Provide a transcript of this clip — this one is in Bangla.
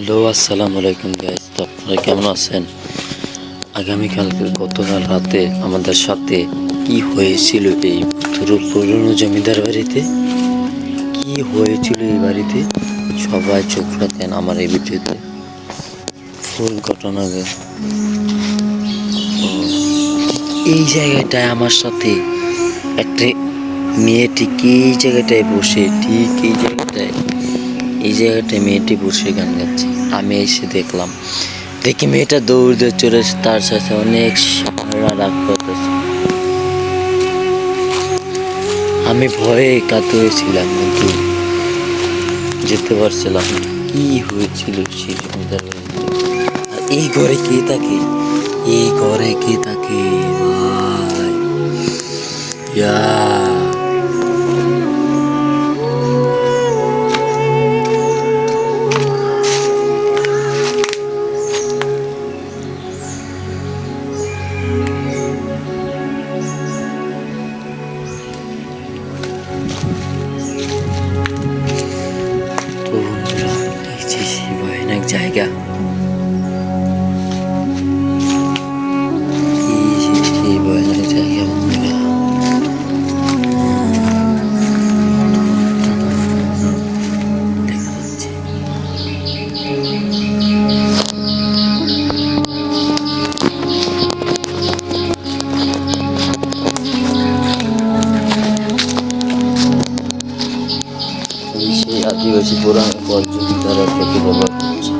হ্যালো, আসসালামু আলাইকুম গাইস। তো আপনারা কেমন আছেন? গতকাল রাতে আমাদের সাথে কি হয়েছিল এই পুরনো জমিদার বাড়িতে? কি হয়েছিল এই বাড়িতে? সবাই চোখ রাখেন আমার এই ভিডিওতে। ফুল ঘটনা এই জায়গাটায় আমার সাথে একটা মেয়ে ঠিক এই জায়গাটায় বসে, ঠিক এই জায়গাটায় মেয়েটি বসে গান গাচ্ছে। আমি এসে দেখলাম, দেখি মেয়েটা দৌড় দিয়ে চলে তার সাথে অনেক সারা রাগ করতেছে। আমি ভয়ে কাতরেছিলাম, কিন্তু যেতে পারছিলাম না। কি হয়েছিল সেই জমিদার বাড়িতে? আর এই ঘরে কে থাকে? এই ঘরে কে থাকে ভাই? ইয়া তো বন্ধুরা, দেখছি সেই ভয়ানক জায়গা। সেই ভয়ানক জায়গা বন্ধুরা। দেখা যাচ্ছে সেই আদিবাসী পুরাণ পর জমিদাররা থেকে ব্যবহার করছে।